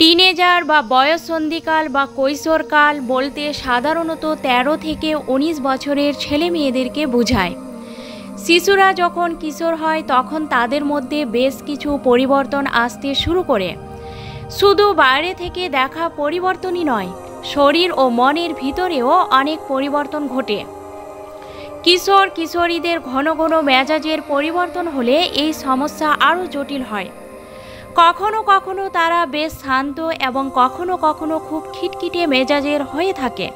Teenager বা বয়ঃসন্ধিকাল বা কৈশোরকাল বলতে সাধারণত ১৩ থেকে ১৯ বছরের ছেলে মেয়েদেরকে বোঝায়। শিশুরা যখন কিশোর হয় তখন তাদের মধ্যে বেশ কিছু পরিবর্তন আসতে শুরু করে। শুধু বাইরে থেকে দেখা পরিবর্তনই নয়, শরীর ও মনের ভিতরেও অনেক পরিবর্তন ঘটে। কিশোর কিশোরীদের ঘন ঘন মেজাজের পরিবর্তন হলে এই সমস্যা আরও জটিল হয়। কখনো কখনো তারা বেশ শান্ত এবং কখনো কখনো খুব খিটখিটে মেজাজের হয়ে থাকে।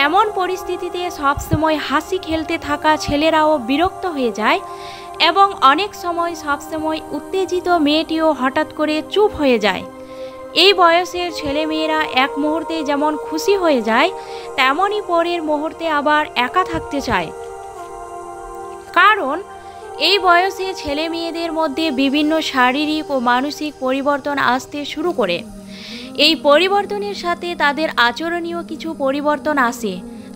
এমন পরিস্থিতিতে সবসময় হাসি খেলতে থাকা ছেলেরাও বিরক্ত হয়ে যায় এবং অনেক সময় সবসময় উত্তেজিত মেয়েটিও হঠাৎ করে চুপ হয়ে যায়। এই বয়সের ছেলেমেয়েরা এক মুহূর্তে যেমন খুশি হয়ে যায়, তেমনই পরের মুহূর্তে আবার একা থাকতে চায়। কারণ এই বয়সে ছেলে মেয়েদের মধ্যে বিভিন্ন শারীরিক ও মানসিক পরিবর্তন আসতে শুরু করে। এই পরিবর্তনের সাথে তাদের আচরণীয় কিছু পরিবর্তন আসে,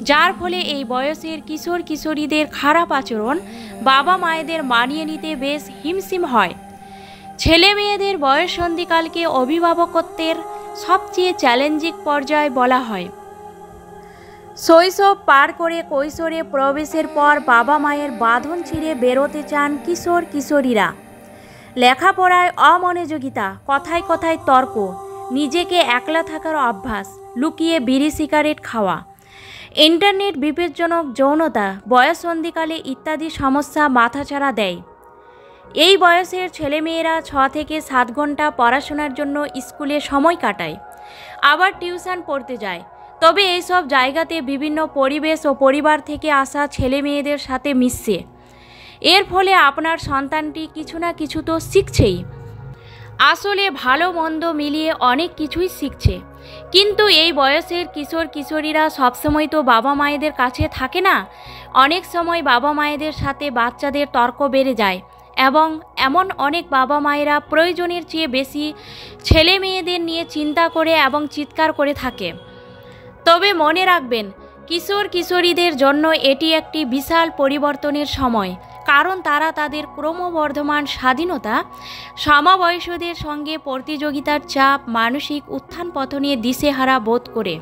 যার ফলে এই বয়সের কিশোর কিশোরীদের খারাপ আচরণ বাবা মায়েদের মানিয়ে নিতে বেশ হিমশিম হয়। ছেলে মেয়েদের বয়ঃসন্ধিকালকে অভিভাবকত্বের সবচেয়ে চ্যালেঞ্জিং পর্যায় বলা হয়। শৈশব পার করে কৈশোরে প্রবেশের পর বাবা মায়ের বাঁধন ছিঁড়ে বেরোতে চান কিশোর কিশোরীরা। লেখাপড়ায় অমনোযোগিতা, কথায় কথায় তর্ক, নিজেকে একলা থাকার অভ্যাস, লুকিয়ে বিড়ি সিগারেট খাওয়া, ইন্টারনেট বিপজ্জনক যৌনতা, বয়ঃসন্ধিকালে ইত্যাদি সমস্যা মাথাচাড়া দেয়। এই বয়সের ছেলেমেয়েরা ৬ থেকে ৭ ঘন্টা পড়াশোনার জন্য স্কুলে সময় কাটায়, আবার টিউশন পড়তে যায়। তবে এইসব জায়গাতে বিভিন্ন পরিবেশ ও পরিবার থেকে আসা ছেলে মেয়েদের সাথে মিশছে। এর ফলে আপনার সন্তানটি কিছু না কিছু তো শিখছেই। আসলে ভালো মন্দ মিলিয়ে অনেক কিছুই শিখছে। কিন্তু এই বয়সের কিশোর কিশোরীরা সবসময় তো বাবা মায়েদের কাছে থাকে না। অনেক সময় বাবা মায়েদের সাথে বাচ্চাদের তর্ক বেড়ে যায় এবং এমন অনেক বাবা মায়েরা প্রয়োজনের চেয়ে বেশি ছেলে মেয়েদের নিয়ে চিন্তা করে এবং চিৎকার করে থাকে। তবে মনে রাখবেন, কিশোর কিশোরীদের জন্য এটি একটি বিশাল পরিবর্তনের সময়, কারণ তারা তাদের ক্রমবর্ধমান স্বাধীনতা, সমবয়সীদের সঙ্গে প্রতিযোগিতার চাপ, মানসিক উত্থান পতনে দিশেহারা বোধ করে।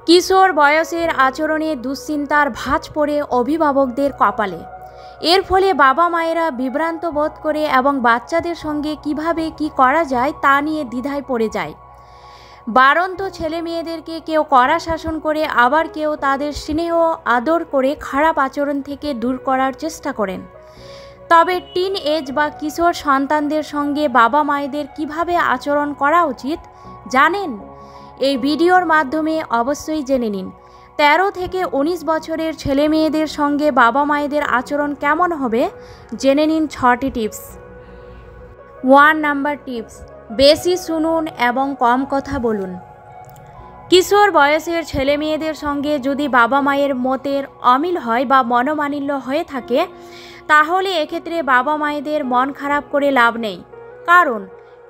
কিশোর বয়সের আচরণে দুশ্চিন্তার ভাঁজ পড়ে অভিভাবকদের কপালে। এর ফলে বাবা মায়েরা বিভ্রান্ত বোধ করে এবং বাচ্চাদের সঙ্গে কিভাবে কি করা যায় তা নিয়ে দ্বিধায় পড়ে যায়। বাড়ন্ত ছেলে মেয়েদেরকে কেউ কড়া শাসন করে, আবার কেউ তাদের স্নেহ আদর করে খারাপ আচরণ থেকে দূর করার চেষ্টা করেন। তবে টিন এজ বা কিশোর সন্তানদের সঙ্গে বাবা মায়েদের কিভাবে আচরণ করা উচিত জানেন? এই ভিডিওর মাধ্যমে অবশ্যই জেনে নিন। ১৩ থেকে ১৯ বছরের ছেলে মেয়েদের সঙ্গে বাবা মায়েদের আচরণ কেমন হবে জেনে নিন ৬টি টিপস। 1 নাম্বার টিপস, বেশি শুনুন এবং কম কথা বলুন। কিশোর বয়সের ছেলে মেয়েদের সঙ্গে যদি বাবা মায়ের মতের অমিল হয় বা মনোমালিন্য হয়ে থাকে, তাহলে এক্ষেত্রে বাবা মায়েদের মন খারাপ করে লাভ নেই। কারণ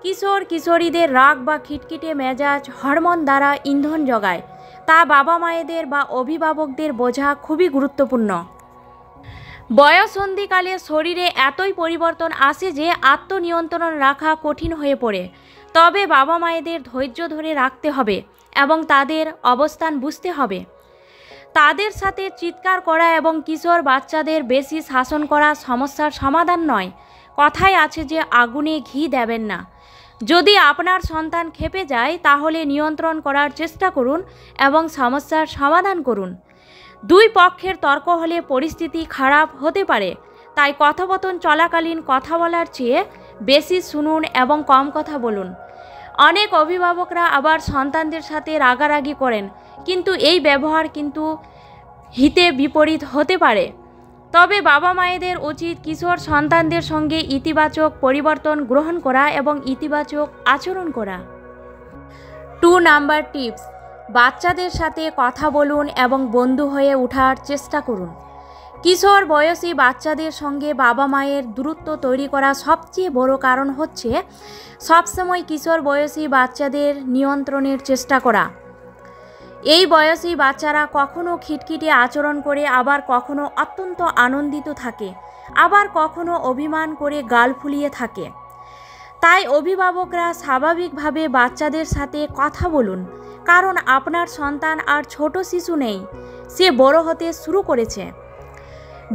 কিশোর কিশোরীদের রাগ বা খিটখিটে মেজাজ হরমোন দ্বারা ইন্ধন যোগায়, তা বাবা মায়েদের বা অভিভাবকদের বোঝা খুবই গুরুত্বপূর্ণ। বয়ঃসন্ধিকালে শরীরে এতই পরিবর্তন আসে যে আত্মনিয়ন্ত্রণ রাখা কঠিন হয়ে পড়ে। তবে বাবা মায়েদের ধৈর্য ধরে রাখতে হবে এবং তাদের অবস্থান বুঝতে হবে। তাদের সাথে চিৎকার করা এবং কিশোর বাচ্চাদের বেশি শাসন করা সমস্যার সমাধান নয়। কথায় আছে যে আগুনে ঘি দেবেন না। যদি আপনার সন্তান ক্ষেপে যায় তাহলে নিয়ন্ত্রণ করার চেষ্টা করুন এবং সমস্যার সমাধান করুন। দুই পক্ষের তর্ক হলে পরিস্থিতি খারাপ হতে পারে, তাই কথোপকথন চলাকালীন কথা বলার চেয়ে বেশি শুনুন এবং কম কথা বলুন। অনেক অভিভাবকরা আবার সন্তানদের সাথে রাগারাগি করেন, কিন্তু এই ব্যবহার কিন্তু হিতে বিপরীত হতে পারে। তবে বাবা মায়েদের উচিত কিশোর সন্তানদের সঙ্গে ইতিবাচক পরিবর্তন গ্রহণ করা এবং ইতিবাচক আচরণ করা। 2 নাম্বার টিপস, বাচ্চাদের সাথে কথা বলুন এবং বন্ধু হয়ে ওঠার চেষ্টা করুন। কিশোর বয়সী বাচ্চাদের সঙ্গে বাবা মায়ের দূরত্ব তৈরি করা সবচেয়ে বড় কারণ হচ্ছে সবসময় কিশোর বয়সী বাচ্চাদের নিয়ন্ত্রণের চেষ্টা করা। এই বয়সী বাচ্চারা কখনো খিটখিটে আচরণ করে, আবার কখনো অত্যন্ত আনন্দিত থাকে, আবার কখনো অভিমান করে গাল ফুলিয়ে থাকে। তাই অভিভাবকরা স্বাভাবিকভাবে বাচ্চাদের সাথে কথা বলুন, কারণ আপনার সন্তান আর ছোট শিশু নেই, সে বড় হতে শুরু করেছে।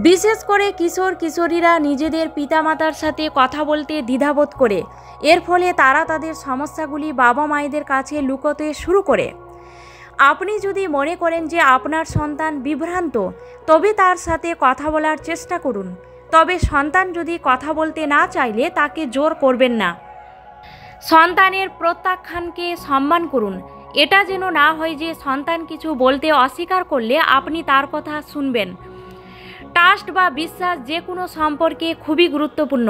বিশেষ করে কিশোর কিশোরীরা নিজেদের পিতামাতার সাথে কথা বলতে দ্বিধাবোধ করে, এর ফলে তারা তাদের সমস্যাগুলি বাবা মায়েদের কাছে লুকোতে শুরু করে। আপনি যদি মনে করেন যে আপনার সন্তান বিভ্রান্ত, তবে তার সাথে কথা বলার চেষ্টা করুন। তবে সন্তান যদি কথা বলতে না চাইলে তাকে জোর করবেন না। সন্তানের প্রত্যাখ্যানকে সম্মান করুন। এটা যেন না হয় যে সন্তান কিছু বলতে অস্বীকার করলে আপনি তার কথা শুনবেন। ট্রাস্ট বা বিশ্বাস যে কোনো সম্পর্কে খুবই গুরুত্বপূর্ণ।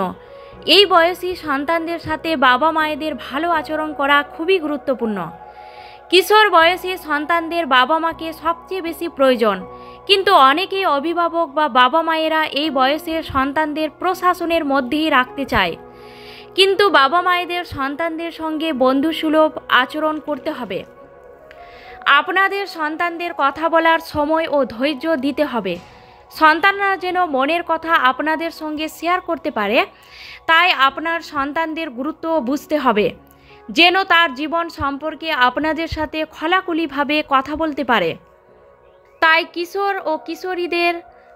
এই বয়সী সন্তানদের সাথে বাবা মায়েদের ভালো আচরণ করা খুবই গুরুত্বপূর্ণ। কিশোর বয়সী সন্তানদের বাবা মাকে সবচেয়ে বেশি প্রয়োজন, কিন্তু অনেকেই অভিভাবক বা বাবা মায়েরা এই বয়সের সন্তানদের প্রশাসনের মধ্যেই রাখতে চায়। কিন্তু বাবা মায়েদের সন্তানদের সঙ্গে বন্ধুসুলভ আচরণ করতে হবে। আপনাদের সন্তানদের কথা বলার সময় ও ধৈর্য দিতে হবে। সন্তানরা যেন মনের কথা আপনাদের সঙ্গে শেয়ার করতে পারে, তাই আপনার সন্তানদের গুরুত্ব বুঝতে হবে, যেন তার জীবন সম্পর্কে আপনাদের সাথে খোলাখুলিভাবে কথা বলতে পারে। তাই কিশোর ও কিশোরীদের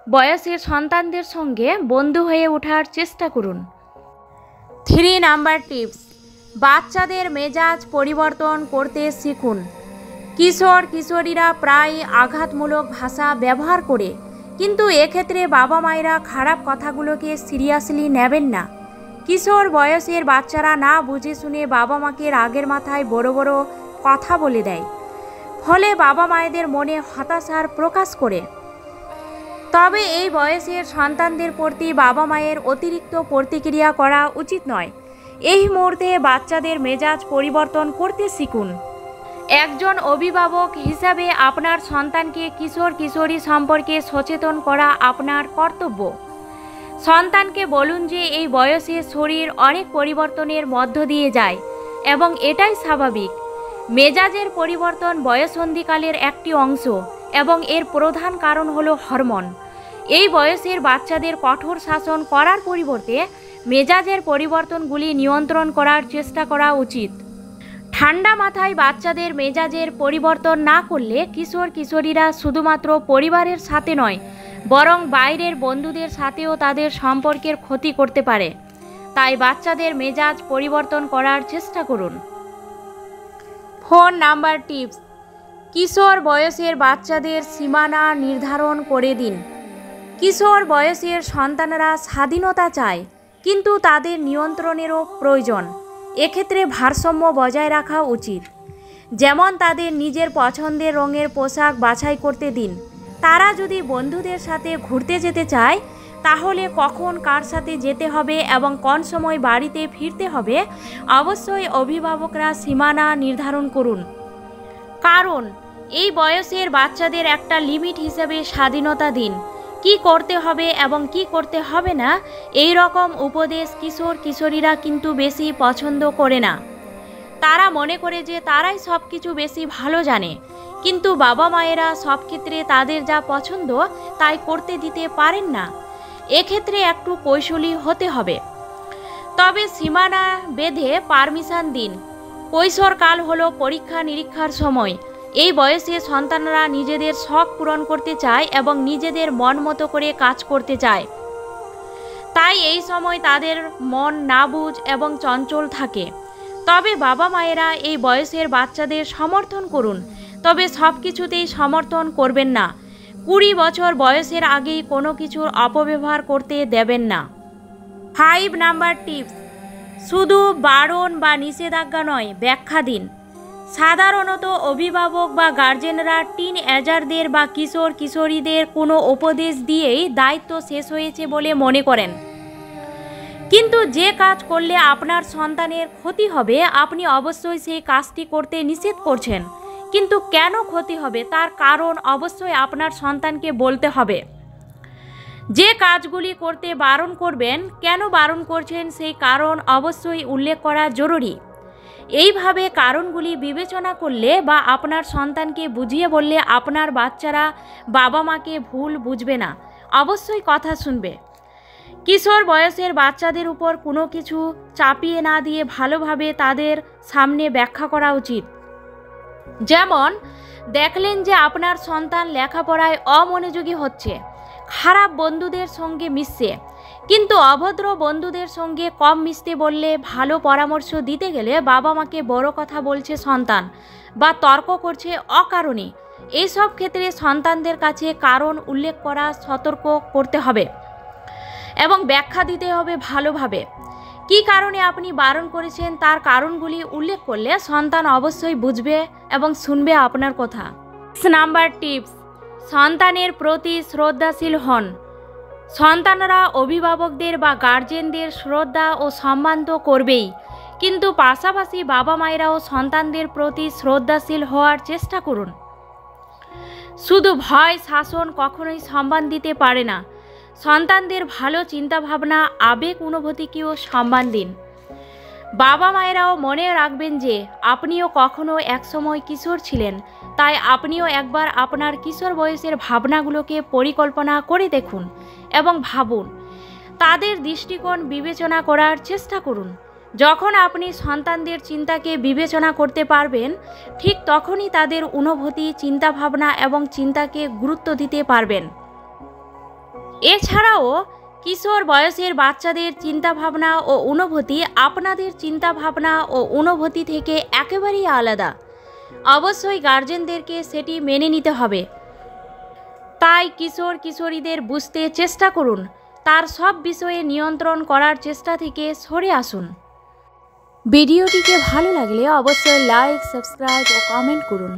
বয়সের সন্তানদের সঙ্গে বন্ধু হয়ে ওঠার চেষ্টা করুন। 3 নাম্বার টিপস, বাচ্চাদের মেজাজ পরিবর্তন করতে শিখুন। কিশোর কিশোরীরা প্রায় আঘাতমূলক ভাষা ব্যবহার করে, কিন্তু এক্ষেত্রে বাবা মায়েরা খারাপ কথাগুলোকে সিরিয়াসলি নেবেন না। কিশোর বয়সের বাচ্চারা না বুঝে শুনে বাবা মাকে রাগের মাথায় বড় বড় কথা বলে দেয়, ফলে বাবা মায়েদের মনে হতাশার প্রকাশ করে। তবে এই বয়সের সন্তানদের প্রতি বাবা মায়ের অতিরিক্ত প্রতিক্রিয়া করা উচিত নয়। এই মুহূর্তে বাচ্চাদের মেজাজ পরিবর্তন করতে শিখুন। একজন অভিভাবক হিসাবে আপনার সন্তানকে কিশোর কিশোরী সম্পর্কে সচেতন করা আপনার কর্তব্য। সন্তানকে বলুন যে এই বয়সে শরীর অনেক পরিবর্তনের মধ্য দিয়ে যায় এবং এটাই স্বাভাবিক। মেজাজের পরিবর্তন বয়ঃসন্ধিকালের একটি অংশ এবং এর প্রধান কারণ হলো হরমোন। এই বয়সের বাচ্চাদের কঠোর শাসন করার পরিবর্তে মেজাজের পরিবর্তনগুলি নিয়ন্ত্রণ করার চেষ্টা করা উচিত। ঠান্ডা মাথায় বাচ্চাদের মেজাজের পরিবর্তন না করলে কিশোর কিশোরীরা শুধুমাত্র পরিবারের সাথে নয়, বরং বাইরের বন্ধুদের সাথেও তাদের সম্পর্কের ক্ষতি করতে পারে। তাই বাচ্চাদের মেজাজ পরিবর্তন করার চেষ্টা করুন। 4 নাম্বার টিপস, কিশোর বয়সের বাচ্চাদের সীমানা নির্ধারণ করে দিন। কিশোর বয়সের সন্তানরা স্বাধীনতা চায়, কিন্তু তাদের নিয়ন্ত্রণেরও প্রয়োজন। এক্ষেত্রে ভারসাম্য বজায় রাখা উচিত। যেমন তাদের নিজের পছন্দের রঙের পোশাক বাছাই করতে দিন। তারা যদি বন্ধুদের সাথে ঘুরতে যেতে চায়, তাহলে কখন কার সাথে যেতে হবে এবং কোন সময় বাড়িতে ফিরতে হবে, অবশ্যই অভিভাবকরা সীমানা নির্ধারণ করুন। কারণ এই বয়সের বাচ্চাদের একটা লিমিট হিসেবে স্বাধীনতা দিন। কি করতে হবে এবং কি করতে হবে না, এই রকম উপদেশ কিশোর কিশোরীরা কিন্তু বেশি পছন্দ করে না। তারা মনে করে যে তারাই সব কিছু বেশি ভালো জানে, কিন্তু বাবা মায়েরা সব ক্ষেত্রে তাদের যা পছন্দ তাই করতে দিতে পারেন না। এক্ষেত্রে একটু কৌশলী হতে হবে। তবে সীমানা বেঁধে পারমিশন দিন। কৈশোরকাল হলো পরীক্ষা নিরীক্ষার সময়। এই বয়সে সন্তানরা নিজেদের শখ পূরণ করতে চায় এবং নিজেদের মন মতো করে কাজ করতে চায়। তাই এই সময় তাদের মন নাবুঝ এবং চঞ্চল থাকে। তবে বাবা মায়েরা এই বয়সের বাচ্চাদের সমর্থন করুন, তবে সব কিছুতেই সমর্থন করবেন না। 20 বছর বয়সের আগেই কোনো কিছুর অপব্যবহার করতে দেবেন না। 5 নাম্বার টিপস, শুধু বারণ বা নিষেধাজ্ঞা নয়, ব্যাখ্যা দিন। সাধারণত অভিভাবক বা গার্জেনরা টিনএজারদের বা কিশোর কিশোরীদের কোনো উপদেশ দিয়েই দায়িত্ব শেষ হয়েছে বলে মনে করেন। কিন্তু যে কাজ করলে আপনার সন্তানের ক্ষতি হবে, আপনি অবশ্যই সেই কাজটি করতে নিষেধ করছেন। কিন্তু কেন ক্ষতি হবে তার কারণ অবশ্যই আপনার সন্তানকে বলতে হবে। যে কাজগুলি করতে বারণ করবেন, কেন বারণ করছেন সেই কারণ অবশ্যই উল্লেখ করা জরুরি। এইভাবে কারণগুলি বিবেচনা করলে বা আপনার সন্তানকে বুঝিয়ে বললে আপনার বাচ্চারা বাবা মাকে ভুল বুঝবে না, অবশ্যই কথা শুনবে। কিশোর বয়সের বাচ্চাদের উপর কোনো কিছু চাপিয়ে না দিয়ে ভালোভাবে তাদের সামনে ব্যাখ্যা করা উচিত। যেমন দেখলেন যে আপনার সন্তান লেখাপড়ায় অমনোযোগী হচ্ছে, খারাপ বন্ধুদের সঙ্গে মিশছে, কিন্তু অভদ্র বন্ধুদের সঙ্গে কম মিশতে বললে ভালো পরামর্শ দিতে গেলে বাবা মাকে বড় কথা বলছে সন্তান বা তর্ক করছে অকারণে, এইসব ক্ষেত্রে সন্তানদের কাছে কারণ উল্লেখ করা সতর্ক করতে হবে এবং ব্যাখ্যা দিতে হবে ভালোভাবে। কী কারণে আপনি বারণ করেছেন তার কারণগুলি উল্লেখ করলে সন্তান অবশ্যই বুঝবে এবং শুনবে আপনার কথা। নাম্বার টিপস, সন্তানের প্রতি শ্রদ্ধাশীল হন। সন্তানরা অভিভাবকদের বা গার্জেনদের শ্রদ্ধা ও সম্মান তো করবেই, কিন্তু পাশাপাশি বাবা মায়েরাও সন্তানদের প্রতি শ্রদ্ধাশীল হওয়ার চেষ্টা করুন। শুধু ভয় শাসন কখনোই সম্মান দিতে পারে না। সন্তানদের ভালো চিন্তাভাবনা আবেগ অনুভূতিকেও সম্মান দিন। বাবা মায়েরাও মনে রাখবেন যে আপনিও কখনো একসময় কিশোর ছিলেন, তাই আপনিও একবার আপনার কিশোর বয়সের ভাবনাগুলোকে পরিকল্পনা করে দেখুন এবং ভাবুন, তাদের দৃষ্টিকোণ বিবেচনা করার চেষ্টা করুন। যখন আপনি সন্তানদের চিন্তাকে বিবেচনা করতে পারবেন, ঠিক তখনই তাদের অনুভূতি, চিন্তাভাবনা এবং চিন্তাকে গুরুত্ব দিতে পারবেন। এছাড়াও কিশোর বয়সের বাচ্চাদের চিন্তাভাবনা ও অনুভূতি আপনাদের চিন্তাভাবনা ও অনুভূতি থেকে একেবারেই আলাদা। অবশ্যই গার্জেনদেরকে সেটি মেনে নিতে হবে। তাই কিশোর কিশোরীদের বুঝতে চেষ্টা করুন, তার সব বিষয়ে নিয়ন্ত্রণ করার চেষ্টা থেকে সরে আসুন। ভিডিওটিকে ভালো লাগলে অবশ্যই লাইক, সাবস্ক্রাইব ও কমেন্ট করুন।